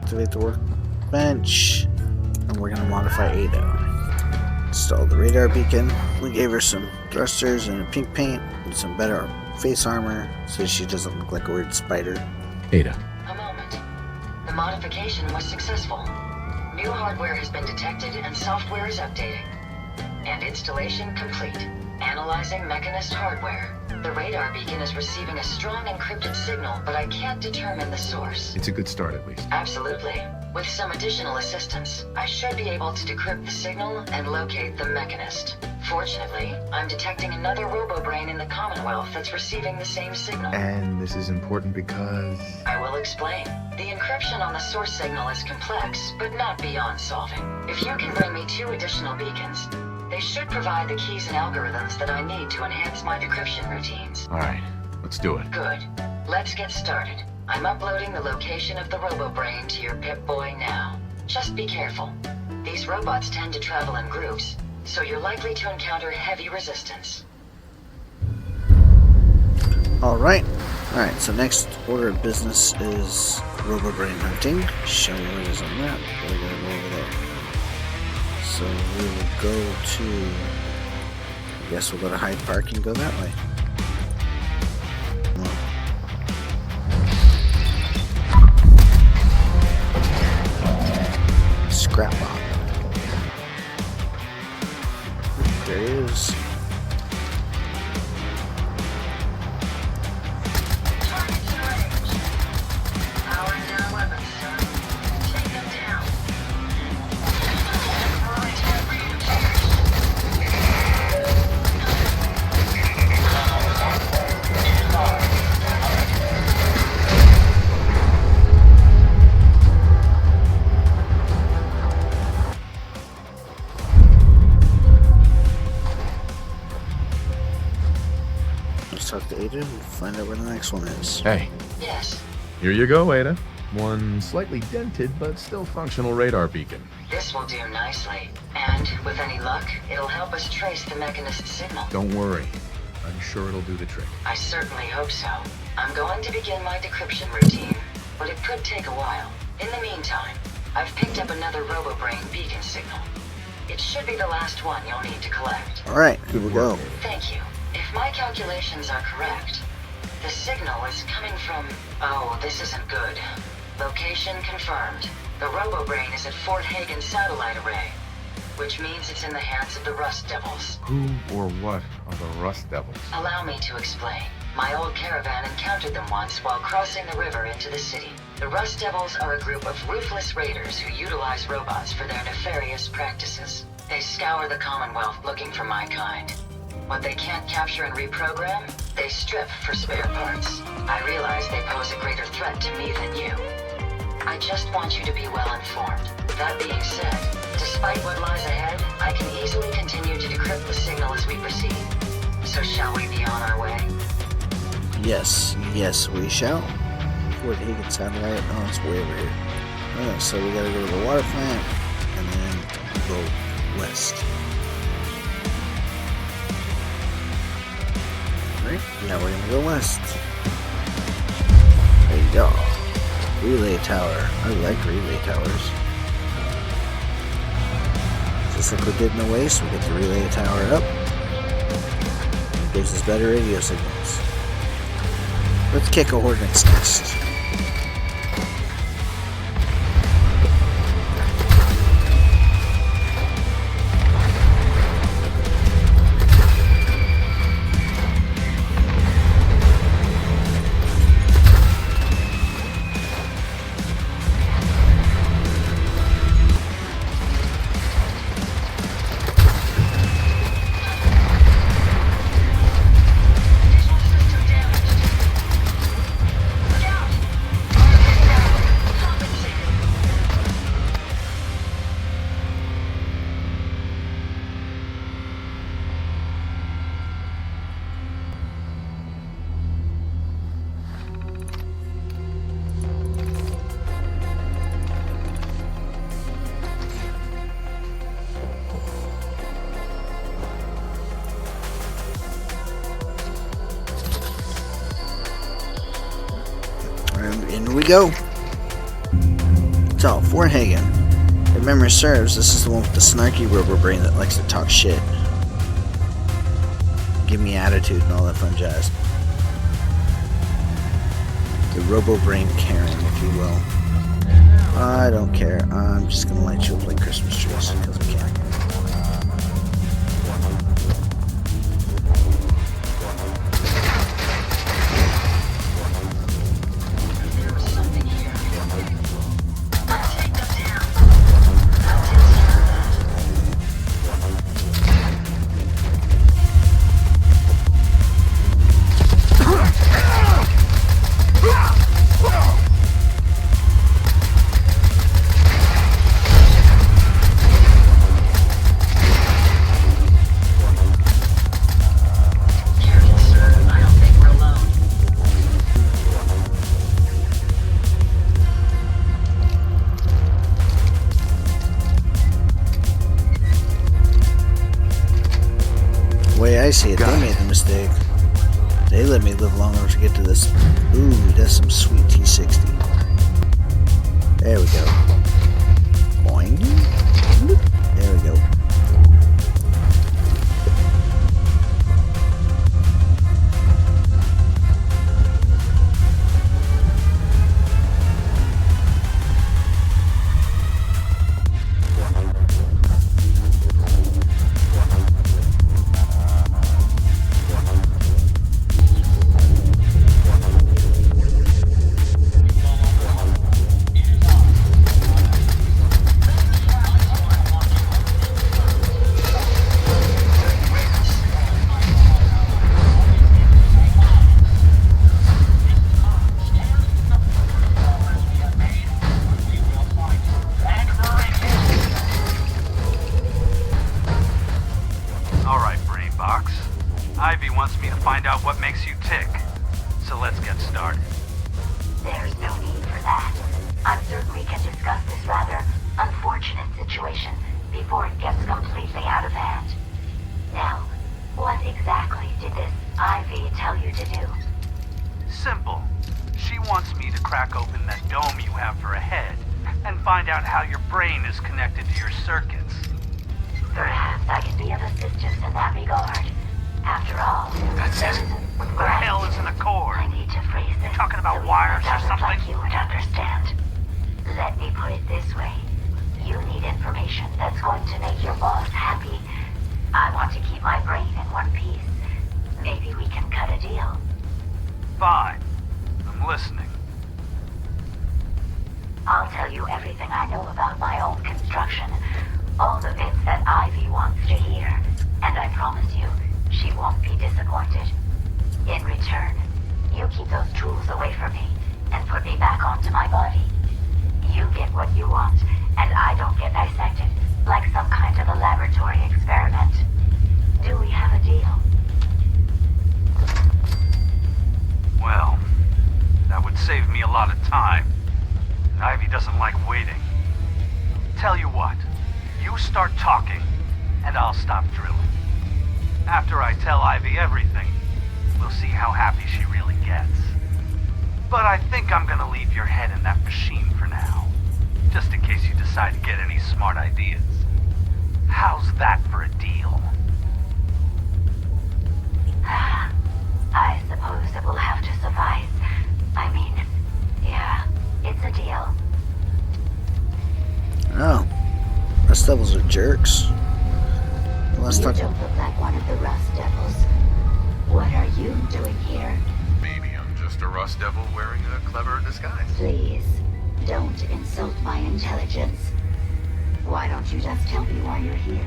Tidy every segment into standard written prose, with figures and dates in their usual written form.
activate the workbench, and we're gonna modify Ada. Install the radar beacon. We gave her some thrusters and a pink paint and some better face armor so she doesn't look like a weird spider. Ada. A moment. The modification was successful. New hardware has been detected and software is updating. And installation complete. Analyzing Mechanist hardware. The radar beacon is receiving a strong encrypted signal, but I can't determine the source. It's a good start, at least. Absolutely. With some additional assistance, I should be able to decrypt the signal and locate the Mechanist. Fortunately, I'm detecting another robo-brain in the Commonwealth that's receiving the same signal. And this is important because... I will explain. The encryption on the source signal is complex, but not beyond solving. If you can bring me 2 additional beacons, they should provide the keys and algorithms that I need to enhance my decryption routines. All right, let's do it. Good. Let's get started. I'm uploading the location of the robo-brain to your Pip-Boy now. Just be careful. These robots tend to travel in groups, so you're likely to encounter heavy resistance. Alright, so next order of business is robo-brain hunting. Show me where it is on the map. We're gonna go over there. So we will go to, I guess we'll go to Hyde Park and go that way. Scrap bomb. There it is. Targets in range. Powering down weapons, sir. Take them down. Let's talk to Ada and find out where the next one is. Hey, Yes, here you go, Ada. One slightly dented but still functional radar beacon. this will do nicely. And, with any luck, it'll help us trace the Mechanist signal. Don't worry. I'm sure it'll do the trick. I certainly hope so. I'm going to begin my decryption routine, but it could take a while. In the meantime, I've picked up another robo-brain beacon signal. It should be the last one you'll need to collect. Alright, here we go. Thank you. If my calculations are correct, the signal is coming from... Oh, this isn't good. Location confirmed. The robo-brain is at Fort Hagen Satellite Array, which means it's in the hands of the Rust Devils. Who or what are the Rust Devils? Allow me to explain. My old caravan encountered them once while crossing the river into the city. The Rust Devils are a group of ruthless raiders who utilize robots for their nefarious practices. They scour the Commonwealth looking for my kind. What they can't capture and reprogram, they strip for spare parts. I realize they pose a greater threat to me than you. I just want you to be well informed. That being said, despite what lies ahead, I can easily continue to decrypt the signal as we proceed. So shall we be on our way? Yes, we shall. Fort Hagen Satellite. Oh, it's way over here. Oh, so we gotta go to the water plant and then go west. Right, now we're gonna go west. There you go. Relay tower. I like relay towers. Just like we did in the Waste, we get the relay tower up. It gives us better radio signals. Let's kick a Hornet's nest. In we go. Hotel, Fort Hagen. If memory serves, this is the one with the snarky rubber brain that likes to talk shit. Give me attitude and all that fun jazz. The Robo Brain Karen, if you will. I don't care. I'm just gonna light you up like Christmas trees because I can. I see it. They made the mistake. They let me live long enough to get to this. Ooh, that's some sweet T60. There we go. Boing. There we go. Devils are jerks. You don't look like one of the Rust Devils. What are you doing here? Maybe I'm just a Rust Devil wearing a clever disguise. Please, don't insult my intelligence. Why don't you just tell me why you're here?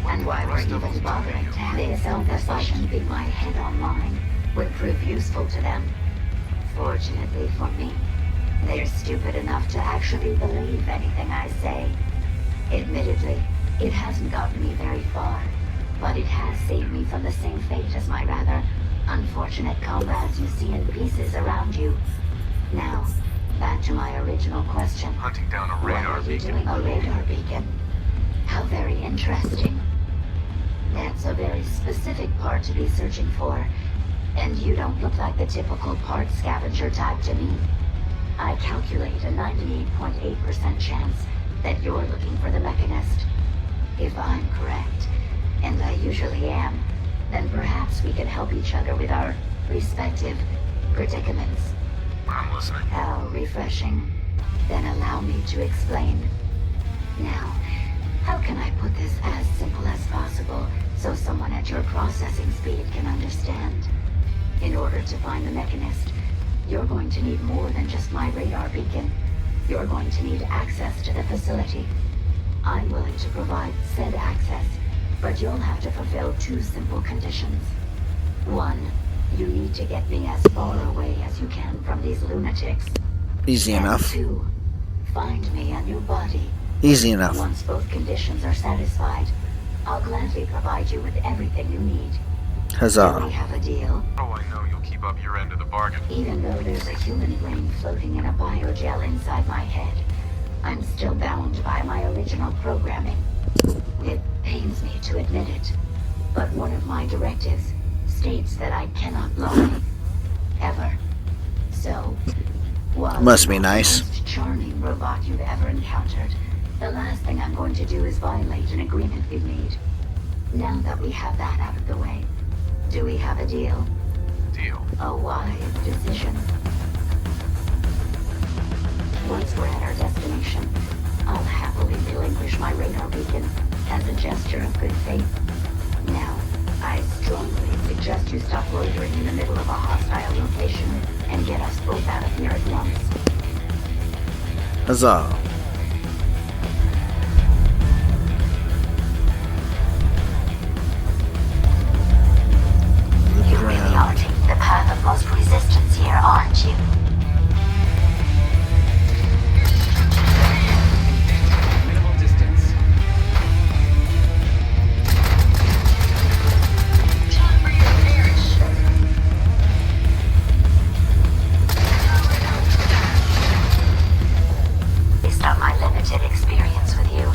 And why we're even bothering to have this selfish by keeping my head online would prove useful to them. Fortunately for me, they're stupid enough to actually believe anything I say. Admittedly, it hasn't gotten me very far, but it has saved me from the same fate as my rather unfortunate comrades you see in pieces around you. Now, back to my original question. Hunting down a radar beacon. Doing a radar beacon? How very interesting. That's a very specific part to be searching for, and you don't look like the typical part scavenger type to me. I calculate a 98.8% chance that you're looking for the Mechanist. If I'm correct, and I usually am, then perhaps we can help each other with our respective predicaments. I'm listening. How refreshing. Then allow me to explain. Now, how can I put this as simple as possible so someone at your processing speed can understand? In order to find the Mechanist, you're going to need more than just my radar beacon. You're going to need access to the facility. I'm willing to provide said access, but you'll have to fulfill two simple conditions. One, you need to get me as far away as you can from these lunatics. Easy And enough. two, find me a new body. Easy enough. Once both conditions are satisfied, I'll gladly provide you with everything you need. Do we Huzzah. have a deal? Oh, I know you'll keep up your end of the bargain. Even though there's a human brain floating in a biogel inside my head, I'm still bound by my original programming. It pains me to admit it, but one of my directives states that I cannot lie. Ever. So, while Must be you're the nice. most charming robot you've ever encountered, the last thing I'm going to do is violate an agreement we've made. Now that we have that out of the way, do we have a deal? Deal. A wise decision. Once we're at our destination, I'll happily relinquish my radar beacon as a gesture of good faith. Now, I strongly suggest you stop loitering in the middle of a hostile location and get us both out of here at once. Huzzah. You really are taking the path of most resistance here, aren't you? Minimal distance. Time for you to perish. Based on my limited experience with you,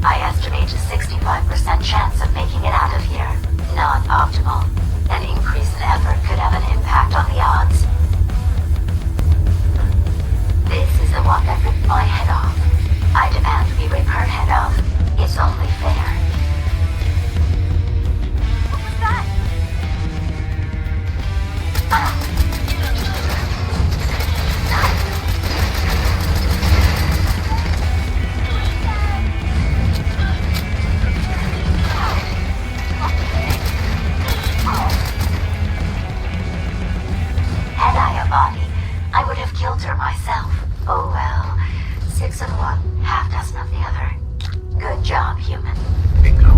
I estimate a 65% chance of making it out of here. Not optimal. An increase in effort could have an impact on the odds. This is the one that ripped my head off. I demand we rip her head off. It's only fair. What was that? Had I a body, I would have killed her myself. Oh well. 6 of one, half dozen of the other. Good job, human. Bingo.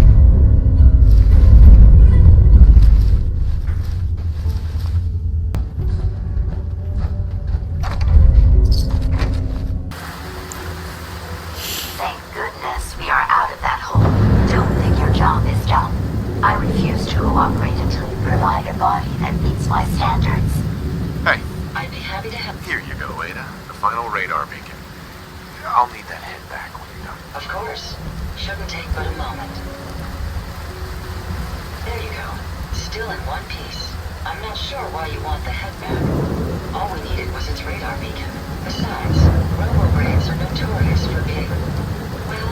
Thank goodness we are out of that hole. Don't think your job is done. I refuse to cooperate until you provide a body that meets my standards. Hey, I'd be happy to help. here you go, Ada. The final radar beacon. I'll need that head back when you're done. Of course. Shouldn't take but a moment. There you go. Still in one piece. I'm not sure why you want the head back. All we needed was its radar beacon. Besides, robo-brains are notorious for being, well,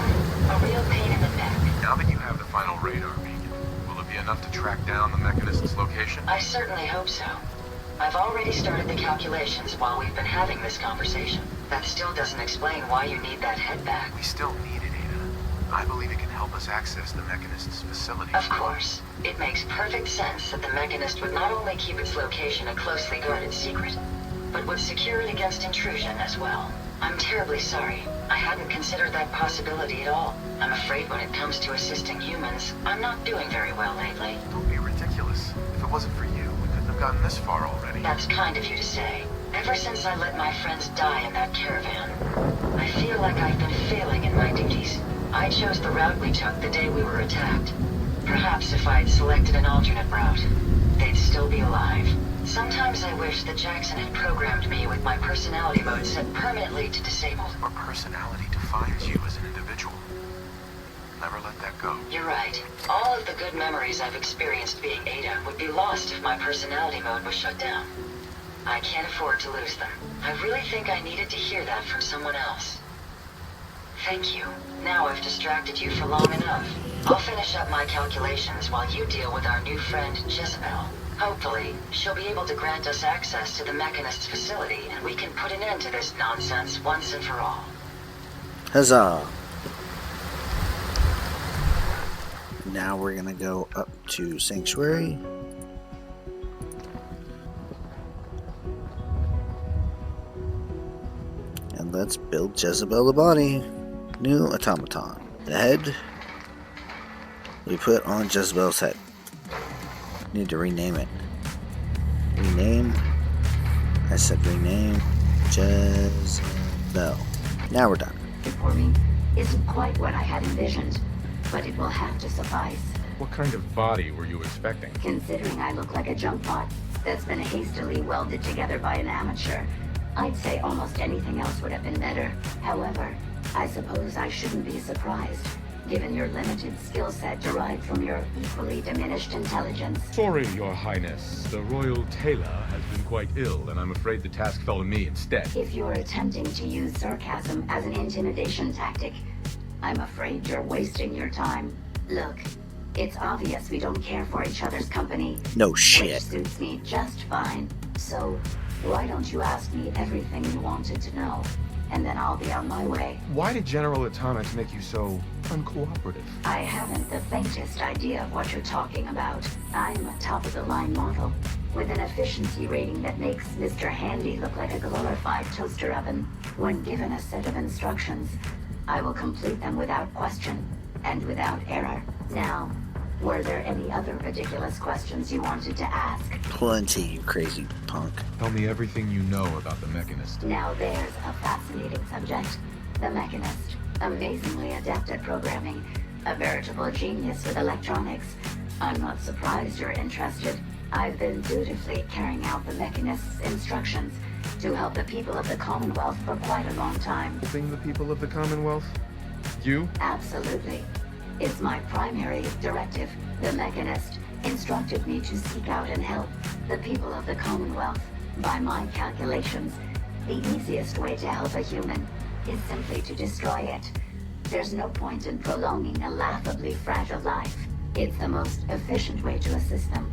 a real pain in the neck. Now that you have the final radar beacon, will it be enough to track down the Mechanist's location? I certainly hope so. I've already started the calculations while we've been having this conversation. That still doesn't explain why you need that head back. We still need it, Ada. I believe it can help us access the Mechanist's facility. Of course. It makes perfect sense that the Mechanist would not only keep its location a closely guarded secret, but would secure it against intrusion as well. I'm terribly sorry. I hadn't considered that possibility at all. I'm afraid when it comes to assisting humans, I'm not doing very well lately. Don't be ridiculous. If it wasn't for you, we couldn't have gotten this far already. That's kind of you to say. Ever since I let my friends die in that caravan, I feel like I've been failing in my duties. I chose the route we took the day we were attacked. Perhaps if I had selected an alternate route, they'd still be alive. Sometimes I wish that Jackson had programmed me with my personality mode set permanently to disabled. Your personality defines you as an individual. Never let that go. You're right. All of the good memories I've experienced being Ada would be lost if my personality mode was shut down. I can't afford to lose them. I really think I needed to hear that from someone else. Thank you. Now I've distracted you for long enough. I'll finish up my calculations while you deal with our new friend, Jezebel. Hopefully, she'll be able to grant us access to the Mechanist's facility, and we can put an end to this nonsense once and for all. Huzzah! Now we're gonna go up to Sanctuary. And let's build Jezebel the body. New automaton. The head we put on Jezebel's head. Need to rename it. Rename. I said rename Jezebel. Now we're done. For me isn't quite what I had envisioned, but it will have to suffice. What kind of body were you expecting? Considering I look like a junk pot that's been hastily welded together by an amateur, I'd say almost anything else would have been better. However, I suppose I shouldn't be surprised, given your limited skill set derived from your equally diminished intelligence. Sorry, Your Highness. The Royal Tailor has been quite ill, and I'm afraid the task fell to me instead. If you're attempting to use sarcasm as an intimidation tactic, I'm afraid you're wasting your time. Look, it's obvious we don't care for each other's company. No Which shit. suits me just fine. So, why don't you ask me everything you wanted to know? And then I'll be on my way. Why did General Atomics make you so uncooperative? I haven't the faintest idea of what you're talking about. I'm a top-of-the-line model, with an efficiency rating that makes Mr. Handy look like a glorified toaster oven. When given a set of instructions, I will complete them without question, and without error. Now, were there any other ridiculous questions you wanted to ask? Plenty, you crazy punk. Tell me everything you know about the Mechanist. Now there's a fascinating subject. The Mechanist. Amazingly adept at programming. A veritable genius with electronics. I'm not surprised you're interested. I've been dutifully carrying out the Mechanist's instructions to help the people of the Commonwealth for quite a long time. Helping the people of the Commonwealth? You? Absolutely. It's my primary directive. The Mechanist instructed me to seek out and help the people of the Commonwealth. By my calculations, the easiest way to help a human is simply to destroy it. There's no point in prolonging a laughably fragile life. It's the most efficient way to assist them.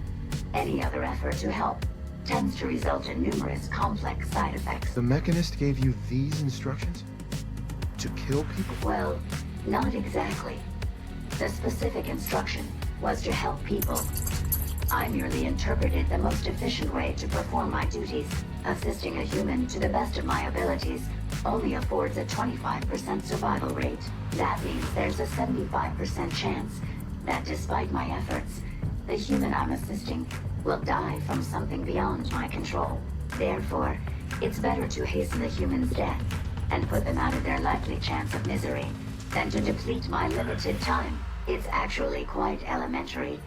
Any other effort to help tends to result in numerous complex side effects. The Mechanist gave you these instructions? To kill people? Well, not exactly. The specific instruction was to help people. I merely interpreted the most efficient way to perform my duties. Assisting a human to the best of my abilities only affords a 25% survival rate. That means there's a 75% chance that despite my efforts, the human I'm assisting will die from something beyond my control. Therefore, it's better to hasten the human's death and put them out of their likely chance of misery than to deplete my limited time. It's actually quite elementary,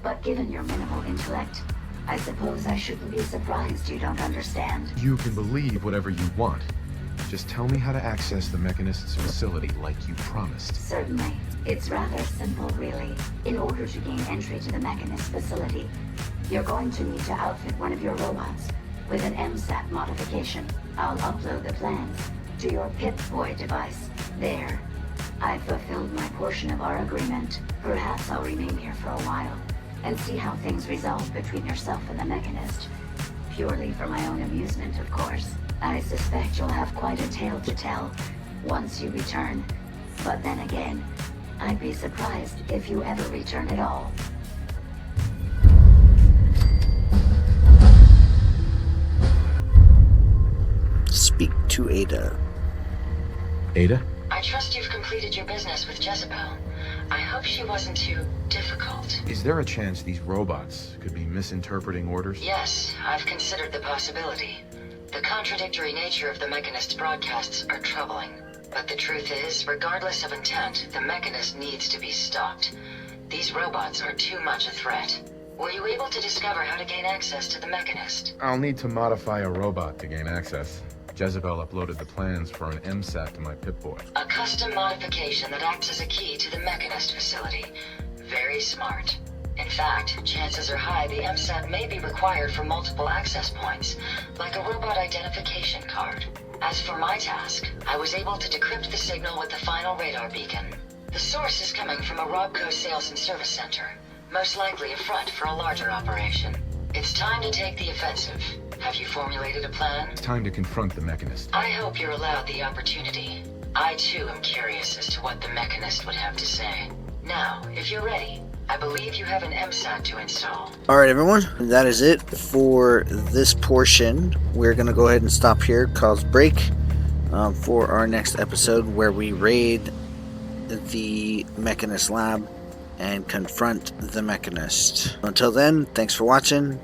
but given your minimal intellect, I suppose I shouldn't be surprised you don't understand. You can believe whatever you want. Just tell me how to access the Mechanist's facility like you promised. Certainly. It's rather simple, really. In order to gain entry to the Mechanist facility, you're going to need to outfit one of your robots with an MSAT modification. I'll upload the plans to your Pip-Boy device. There. I've fulfilled my portion of our agreement. Perhaps I'll remain here for a while and see how things resolve between yourself and the Mechanist. Purely for my own amusement, of course. I suspect you'll have quite a tale to tell once you return. But then again, I'd be surprised if you ever return at all. Speak to Ada. Ada? I trust you've completed your business with Jezebel. I hope she wasn't too difficult. Is there a chance these robots could be misinterpreting orders? Yes, I've considered the possibility. The contradictory nature of the Mechanist's broadcasts are troubling. But the truth is, regardless of intent, the Mechanist needs to be stopped. These robots are too much a threat. Were you able to discover how to gain access to the Mechanist? I'll need to modify a robot to gain access. Jezebel uploaded the plans for an MSAT to my Pip-Boy. A custom modification that acts as a key to the Mechanist facility. Very smart. In fact, chances are high the MSAT may be required for multiple access points, like a robot identification card. As for my task, I was able to decrypt the signal with the final radar beacon. The source is coming from a Robco sales and service center, most likely a front for a larger operation. It's time to take the offensive. Have you formulated a plan? It's time to confront the Mechanist. I hope you're allowed the opportunity. I too am curious as to what the Mechanist would have to say. Now, if you're ready, I believe you have an MSAT to install. Alright everyone, that is it for this portion. We're going to go ahead and stop here, cause break, for our next episode where we raid the Mechanist lab and confront the Mechanist. Until then, thanks for watching.